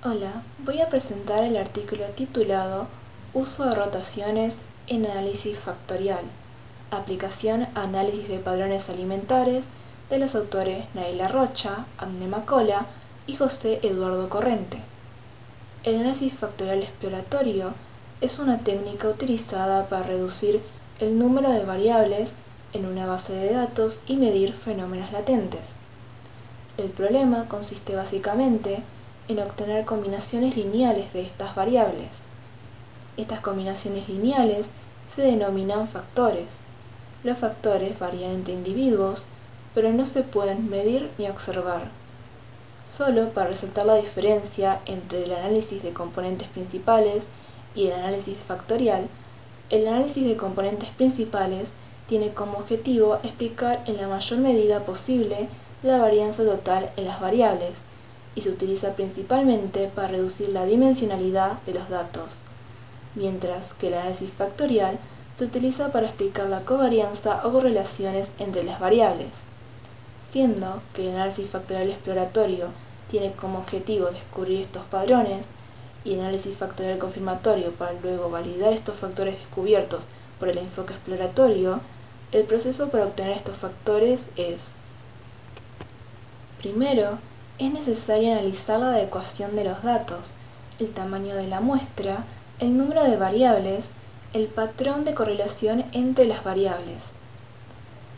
Hola, voy a presentar el artículo titulado Uso de rotaciones en análisis factorial, aplicación a análisis de patrones alimentares, de los autores Naila Rocha, Agne Macola y José Eduardo Corrente. El análisis factorial exploratorio es una técnica utilizada para reducir el número de variables en una base de datos y medir fenómenos latentes. El problema consiste básicamente en obtener combinaciones lineales de estas variables. Estas combinaciones lineales se denominan factores. Los factores varían entre individuos, pero no se pueden medir ni observar. Solo para resaltar la diferencia entre el análisis de componentes principales y el análisis factorial, el análisis de componentes principales tiene como objetivo explicar en la mayor medida posible la varianza total en las variables y se utiliza principalmente para reducir la dimensionalidad de los datos, mientras que el análisis factorial se utiliza para explicar la covarianza o correlaciones entre las variables. Siendo que el análisis factorial exploratorio tiene como objetivo descubrir estos patrones y el análisis factorial confirmatorio para luego validar estos factores descubiertos por el enfoque exploratorio, el proceso para obtener estos factores es: primero, es necesario analizar la adecuación de los datos, el tamaño de la muestra, el número de variables, el patrón de correlación entre las variables.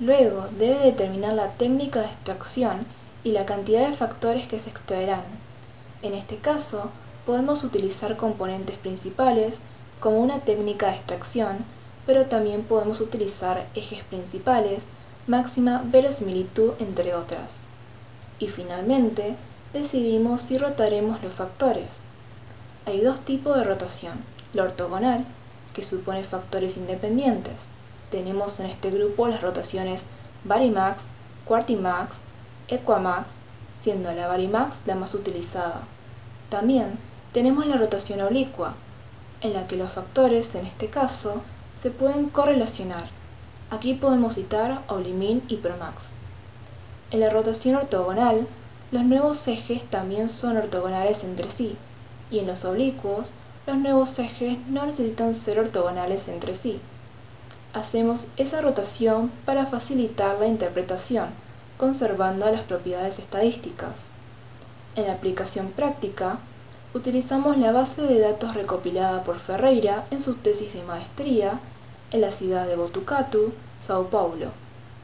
Luego debe determinar la técnica de extracción y la cantidad de factores que se extraerán. En este caso, podemos utilizar componentes principales como una técnica de extracción, pero también podemos utilizar ejes principales, máxima, verosimilitud, entre otras. Y finalmente, decidimos si rotaremos los factores. Hay dos tipos de rotación: la ortogonal, que supone factores independientes. Tenemos en este grupo las rotaciones Varimax, Quartimax, Equamax, siendo la Varimax la más utilizada. También tenemos la rotación oblicua, en la que los factores, en este caso, se pueden correlacionar. Aquí podemos citar Oblimin y Promax. En la rotación ortogonal, los nuevos ejes también son ortogonales entre sí, y en los oblicuos, los nuevos ejes no necesitan ser ortogonales entre sí. Hacemos esa rotación para facilitar la interpretación, conservando las propiedades estadísticas. En la aplicación práctica, utilizamos la base de datos recopilada por Ferreira en su tesis de maestría en la ciudad de Botucatu, Sao Paulo.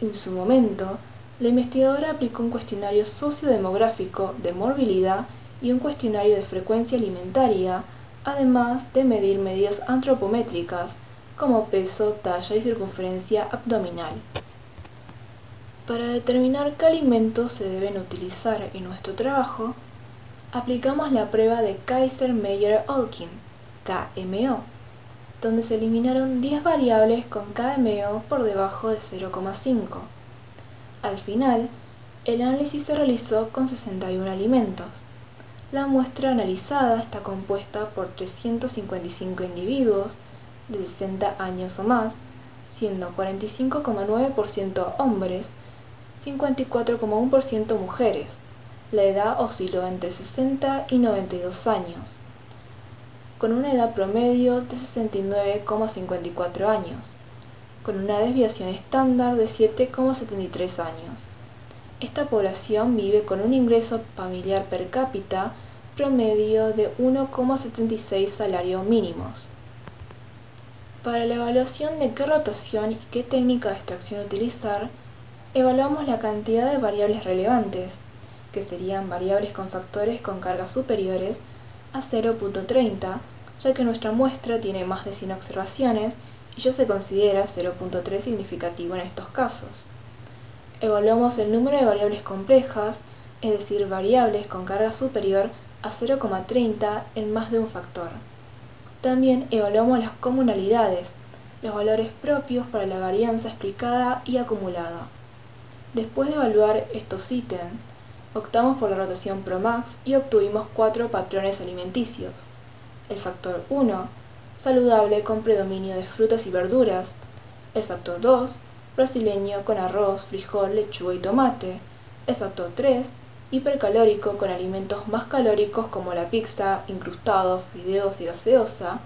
En su momento, la investigadora aplicó un cuestionario sociodemográfico de morbilidad y un cuestionario de frecuencia alimentaria, además de medir medidas antropométricas como peso, talla y circunferencia abdominal. Para determinar qué alimentos se deben utilizar en nuestro trabajo, aplicamos la prueba de Kaiser-Meyer-Olkin, KMO, donde se eliminaron 10 variables con KMO por debajo de 0,5. Al final, el análisis se realizó con 61 alimentos. La muestra analizada está compuesta por 355 individuos de 60 años o más, siendo 45,9% hombres, 54,1% mujeres. La edad osciló entre 60 y 92 años, con una edad promedio de 69,54 años, con una desviación estándar de 7,73 años. Esta población vive con un ingreso familiar per cápita promedio de 1,76 salarios mínimos. Para la evaluación de qué rotación y qué técnica de extracción utilizar, evaluamos la cantidad de variables relevantes, que serían variables con factores con cargas superiores a 0,30, ya que nuestra muestra tiene más de 100 observaciones y ya se considera 0,3 significativo en estos casos. Evaluamos el número de variables complejas, es decir, variables con carga superior a 0,30 en más de un factor. También evaluamos las comunalidades, los valores propios para la varianza explicada y acumulada. Después de evaluar estos ítems, optamos por la rotación Promax y obtuvimos 4 patrones alimenticios. El factor 1, saludable con predominio de frutas y verduras. El factor 2, brasileño con arroz, frijol, lechuga y tomate. El factor 3, hipercalórico con alimentos más calóricos como la pizza, incrustados, fideos y gaseosa.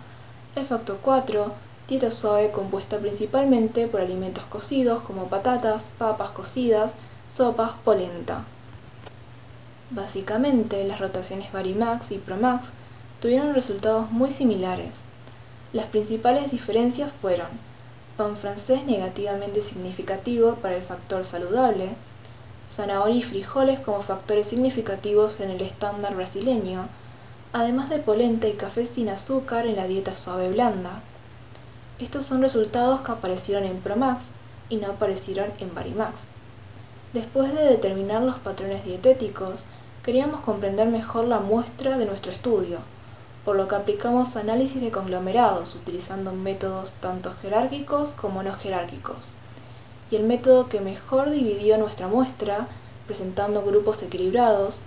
El factor 4, dieta suave compuesta principalmente por alimentos cocidos como patatas, papas cocidas, sopas, polenta. Básicamente, las rotaciones Varimax y Promax tuvieron resultados muy similares. Las principales diferencias fueron pan francés negativamente significativo para el factor saludable, zanahoria y frijoles como factores significativos en el estándar brasileño, además de polenta y café sin azúcar en la dieta suave blanda. Estos son resultados que aparecieron en Promax y no aparecieron en Varimax. Después de determinar los patrones dietéticos, queríamos comprender mejor la muestra de nuestro estudio, por lo que aplicamos análisis de conglomerados utilizando métodos tanto jerárquicos como no jerárquicos. Y el método que mejor dividió nuestra muestra, presentando grupos equilibrados,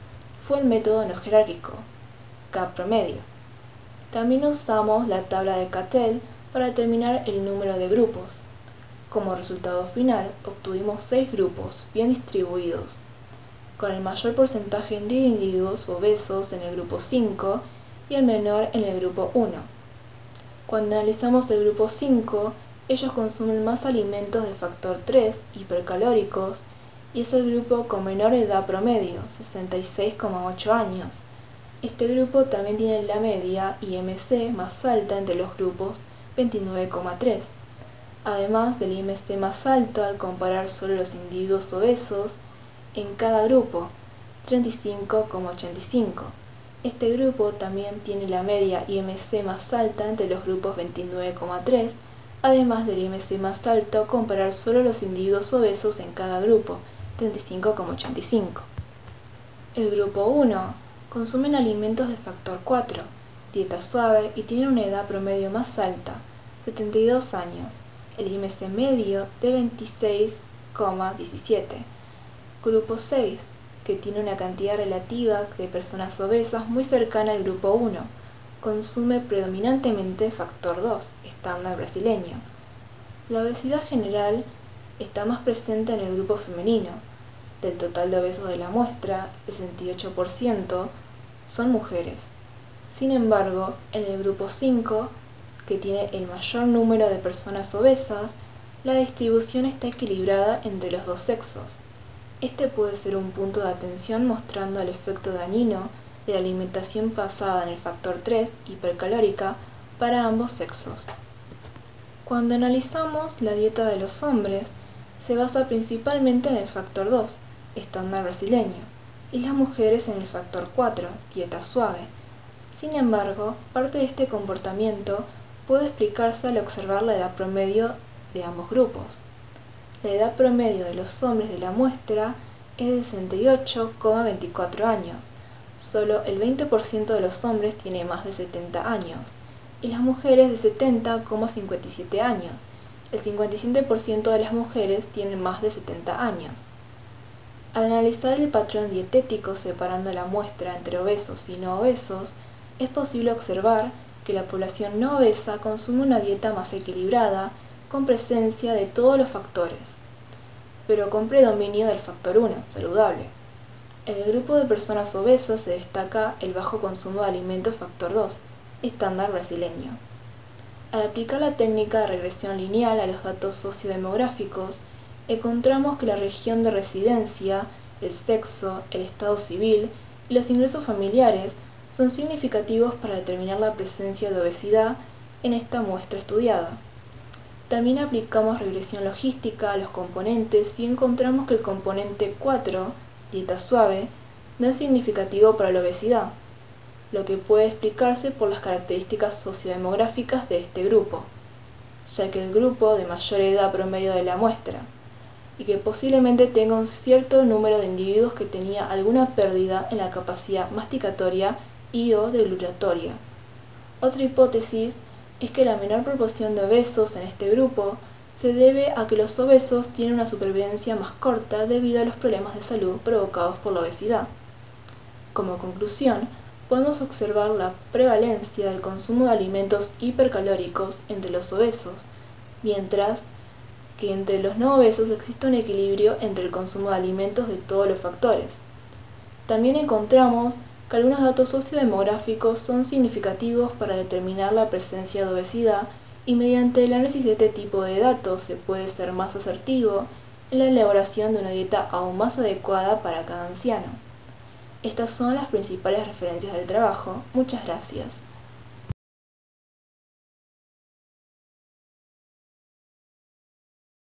fue el método no jerárquico, K-promedio. También usamos la tabla de Cattell para determinar el número de grupos. Como resultado final, obtuvimos 6 grupos bien distribuidos, con el mayor porcentaje de individuos obesos en el grupo 5 y el menor en el grupo 1. Cuando analizamos el grupo 5, ellos consumen más alimentos de factor 3 hipercalóricos y es el grupo con menor edad promedio, 66,8 años. Este grupo también tiene la media IMC más alta entre los grupos, 29,3. Además del IMC más alto al comparar solo los individuos obesos en cada grupo, 35,85. Este grupo también tiene la media IMC más alta entre los grupos 29,3, además del IMC más alto al comparar solo los individuos obesos en cada grupo, 35,85. El grupo 1 consumen alimentos de factor 4, dieta suave y tienen una edad promedio más alta, 72 años, el IMC medio de 26,17. Grupo 6, que tiene una cantidad relativa de personas obesas muy cercana al grupo 1, consume predominantemente factor 2, estándar brasileño. La obesidad general está más presente en el grupo femenino. Del total de obesos de la muestra, el 68% son mujeres. Sin embargo, en el grupo 5, que tiene el mayor número de personas obesas, la distribución está equilibrada entre los dos sexos. Este puede ser un punto de atención mostrando el efecto dañino de la alimentación basada en el factor 3 hipercalórica para ambos sexos. Cuando analizamos la dieta de los hombres, se basa principalmente en el factor 2, estándar brasileño, y las mujeres en el factor 4, dieta suave. Sin embargo, parte de este comportamiento puede explicarse al observar la edad promedio de ambos grupos. La edad promedio de los hombres de la muestra es de 68,24 años. Solo el 20% de los hombres tiene más de 70 años y las mujeres de 70,57 años. El 57% de las mujeres tienen más de 70 años. Al analizar el patrón dietético separando la muestra entre obesos y no obesos, es posible observar que la población no obesa consume una dieta más equilibrada con presencia de todos los factores, pero con predominio del factor 1, saludable. En el grupo de personas obesas se destaca el bajo consumo de alimentos factor 2, estándar brasileño. Al aplicar la técnica de regresión lineal a los datos sociodemográficos, encontramos que la región de residencia, el sexo, el estado civil y los ingresos familiares son significativos para determinar la presencia de obesidad en esta muestra estudiada. También aplicamos regresión logística a los componentes y encontramos que el componente 4, dieta suave, no es significativo para la obesidad, lo que puede explicarse por las características sociodemográficas de este grupo, ya que el grupo de mayor edad promedio de la muestra, y que posiblemente tenga un cierto número de individuos que tenía alguna pérdida en la capacidad masticatoria y o deglutatoria. Otra hipótesis es que la menor proporción de obesos en este grupo se debe a que los obesos tienen una supervivencia más corta debido a los problemas de salud provocados por la obesidad. Como conclusión, podemos observar la prevalencia del consumo de alimentos hipercalóricos entre los obesos, mientras que entre los no obesos existe un equilibrio entre el consumo de alimentos de todos los factores. También encontramos que algunos datos sociodemográficos son significativos para determinar la presencia de obesidad y mediante el análisis de este tipo de datos se puede ser más asertivo en la elaboración de una dieta aún más adecuada para cada anciano. Estas son las principales referencias del trabajo. Muchas gracias.